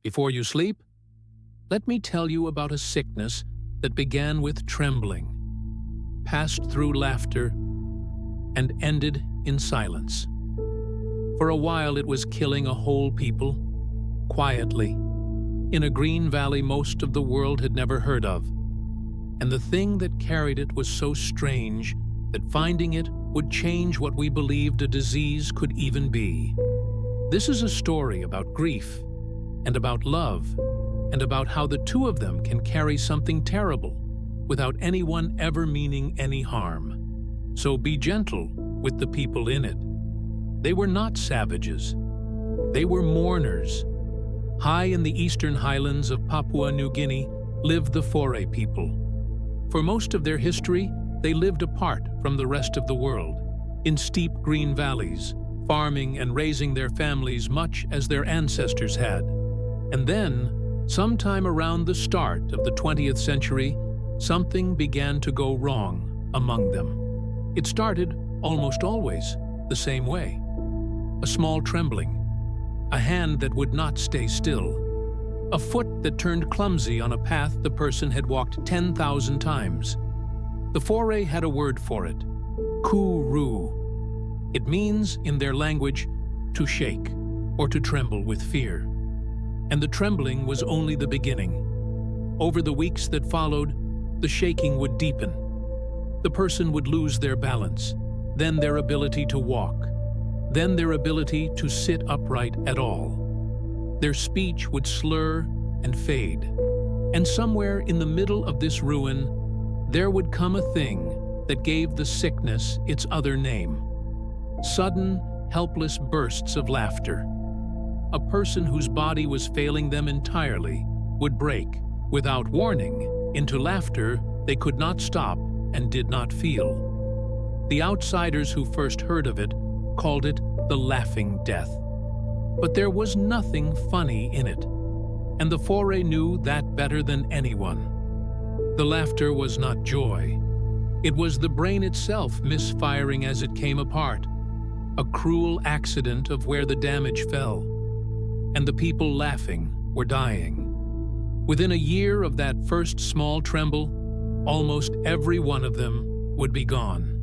Before you sleep, let me tell you about a sickness that began with trembling, passed through laughter, and ended in silence. For a while it was killing a whole people, quietly, in a green valley most of the world had never heard of. And the thing that carried it was so strange that finding it would change what we believed a disease could even be. This is a story about grief, and about love, and about how the two of them can carry something terrible without anyone ever meaning any harm. So be gentle with the people in it. They were not savages. They were mourners. High in the eastern highlands of Papua New Guinea lived the Fore people. For most of their history, they lived apart from the rest of the world, in steep green valleys, farming and raising their families much as their ancestors had. And then, sometime around the start of the 20th century, something began to go wrong among them. It started, almost always, the same way. A small trembling, a hand that would not stay still, a foot that turned clumsy on a path the person had walked 10,000 times. The Fore had a word for it, Kuru. It means, in their language, to shake or to tremble with fear. And the trembling was only the beginning. Over the weeks that followed, the shaking would deepen. The person would lose their balance, then their ability to walk, then their ability to sit upright at all. Their speech would slur and fade. And somewhere in the middle of this ruin, there would come a thing that gave the sickness its other name. Sudden, helpless bursts of laughter. A person whose body was failing them entirely would break, without warning, into laughter they could not stop and did not feel. The outsiders who first heard of it called it the laughing death. But there was nothing funny in it, and the Fore knew that better than anyone. The laughter was not joy. It was the brain itself misfiring as it came apart, a cruel accident of where the damage fell. And the people laughing were dying. Within a year of that first small tremble, almost every one of them would be gone.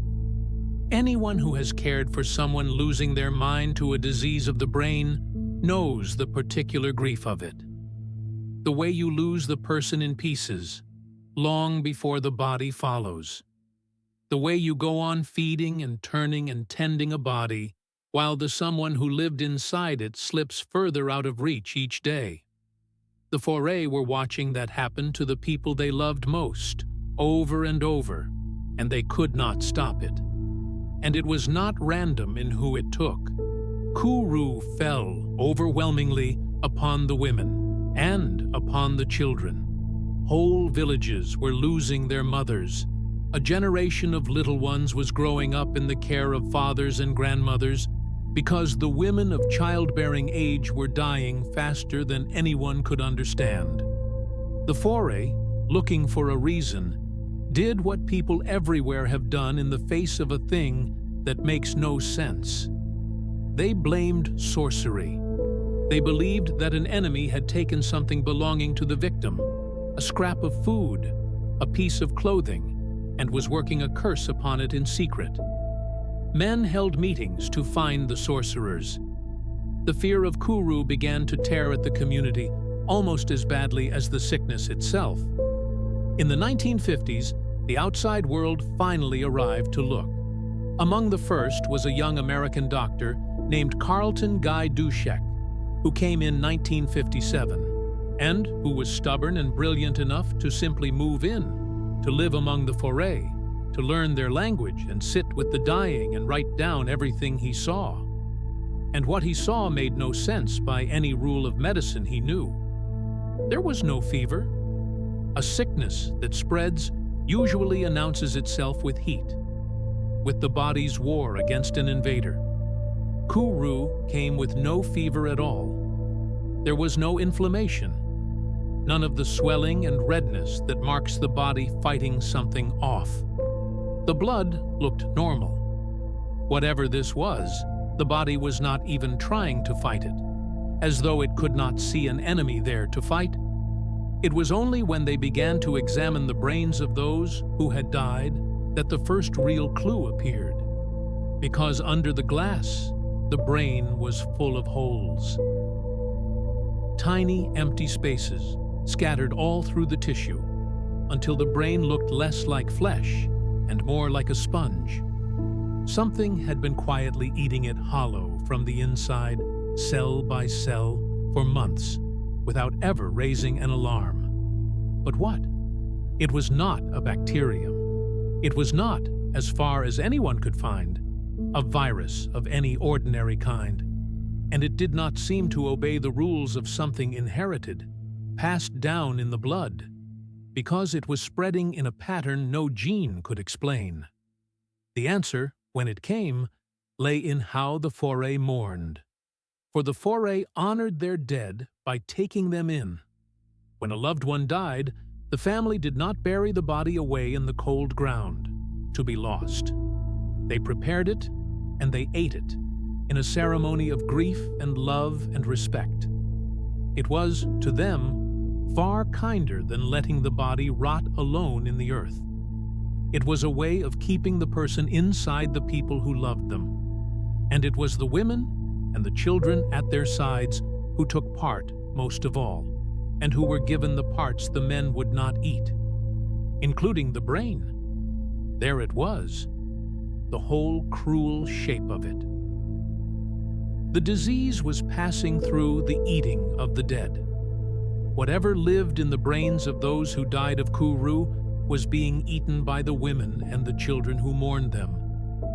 Anyone who has cared for someone losing their mind to a disease of the brain knows the particular grief of it. The way you lose the person in pieces, long before the body follows. The way you go on feeding and turning and tending a body, while the someone who lived inside it slips further out of reach each day. The Fore were watching that happen to the people they loved most, over and over, and they could not stop it. And it was not random in who it took. Kuru fell overwhelmingly upon the women and upon the children. Whole villages were losing their mothers. A generation of little ones was growing up in the care of fathers and grandmothers because the women of childbearing age were dying faster than anyone could understand. The Fore, looking for a reason, did what people everywhere have done in the face of a thing that makes no sense. They blamed sorcery. They believed that an enemy had taken something belonging to the victim, a scrap of food, a piece of clothing, and was working a curse upon it in secret. Men held meetings to find the sorcerers. The fear of Kuru began to tear at the community almost as badly as the sickness itself. In the 1950s, the outside world finally arrived to look. Among the first was a young American doctor named Carlton Guy Dushek, who came in 1957, and who was stubborn and brilliant enough to simply move in, to live among the Fore, to learn their language and sit with the dying and write down everything he saw. And what he saw made no sense by any rule of medicine he knew. There was no fever. A sickness that spreads usually announces itself with heat, with the body's war against an invader. Kuru came with no fever at all. There was no inflammation, none of the swelling and redness that marks the body fighting something off. The blood looked normal. Whatever this was, the body was not even trying to fight it. as though it could not see an enemy there to fight. It was only when they began to examine the brains of those who had died that the first real clue appeared, because under the glass, the brain was full of holes. Tiny, empty spaces scattered all through the tissue, until the brain looked less like flesh and more like a sponge. Something had been quietly eating it hollow from the inside, cell by cell, for months, without ever raising an alarm. But what? It was not a bacterium. It was not, as far as anyone could find, a virus of any ordinary kind. And it did not seem to obey the rules of something inherited, passed down in the blood, because it was spreading in a pattern no gene could explain. The answer, when it came, lay in how the Fore mourned. For the Fore honored their dead by taking them in. When a loved one died, the family did not bury the body away in the cold ground, to be lost. They prepared it, and they ate it, in a ceremony of grief and love and respect. It was, to them, far kinder than letting the body rot alone in the earth. It was a way of keeping the person inside the people who loved them. And it was the women and the children at their sides who took part most of all, and who were given the parts the men would not eat, including the brain. There it was, the whole cruel shape of it. The disease was passing through the eating of the dead. Whatever lived in the brains of those who died of Kuru was being eaten by the women and the children who mourned them,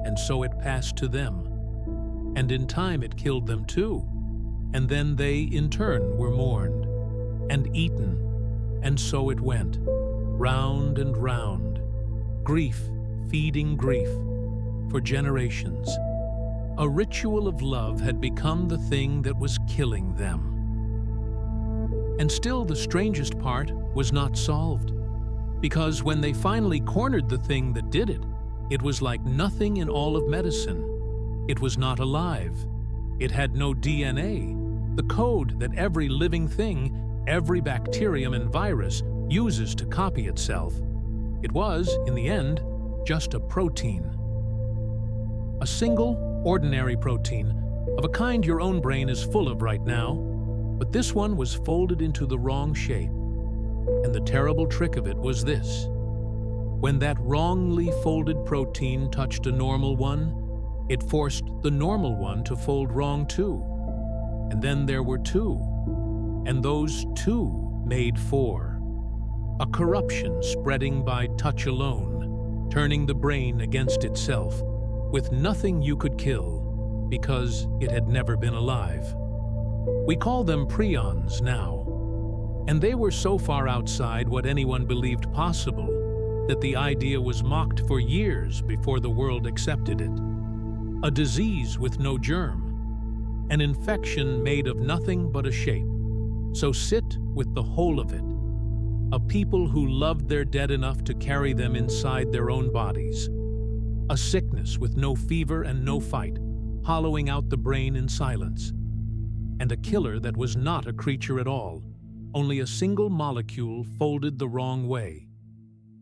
and so it passed to them. And in time it killed them too, and then they in turn were mourned, and eaten, and so it went, round and round, grief feeding grief, for generations. A ritual of love had become the thing that was killing them. And still the strangest part was not solved, because when they finally cornered the thing that did it, it was like nothing in all of medicine. It was not alive. It had no DNA, the code that every living thing, every bacterium and virus uses to copy itself. It was, in the end, just a protein. A single, ordinary protein, of a kind your own brain is full of right now, but this one was folded into the wrong shape. And the terrible trick of it was this. When that wrongly folded protein touched a normal one, it forced the normal one to fold wrong too. And then there were two, and those two made four. A corruption spreading by touch alone, turning the brain against itself, with nothing you could kill, because it had never been alive. We call them prions now, and they were so far outside what anyone believed possible that the idea was mocked for years before the world accepted it. A disease with no germ, an infection made of nothing but a shape. So sit with the whole of it. A people who loved their dead enough to carry them inside their own bodies. A sickness with no fever and no fight, hollowing out the brain in silence. And a killer that was not a creature at all, only a single molecule folded the wrong way.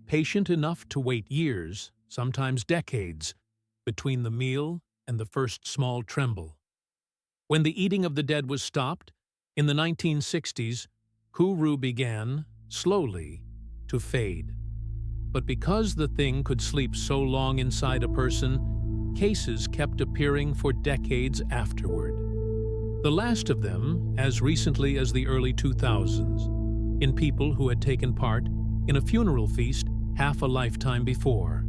Patient enough to wait years, sometimes decades, between the meal and the first small tremble. When the eating of the dead was stopped, in the 1960s, Kuru began, slowly, to fade. But because the thing could sleep so long inside a person, cases kept appearing for decades afterward. The last of them, as recently as the early 2000s, in people who had taken part in a funeral feast half a lifetime before.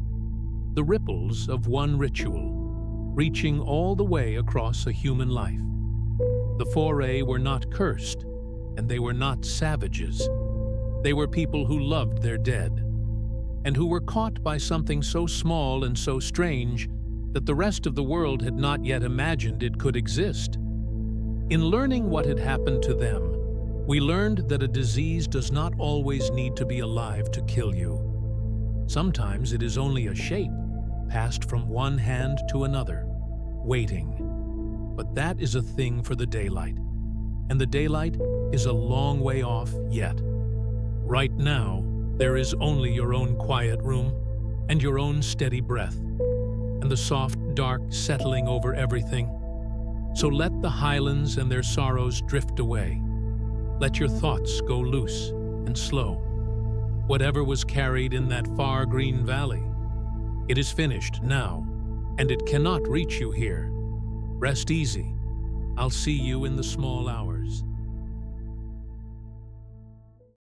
The ripples of one ritual, reaching all the way across a human life. The Fore were not cursed, and they were not savages. They were people who loved their dead, and who were caught by something so small and so strange that the rest of the world had not yet imagined it could exist. In learning what had happened to them, we learned that a disease does not always need to be alive to kill you. Sometimes it is only a shape, passed from one hand to another, waiting. But that is a thing for the daylight. and the daylight is a long way off yet. Right now, there is only your own quiet room and your own steady breath, and the soft dark settling over everything. So let the highlands and their sorrows drift away. Let your thoughts go loose and slow. Whatever was carried in that far green valley, it is finished now, and it cannot reach you here. Rest easy. I'll see you in the small hours.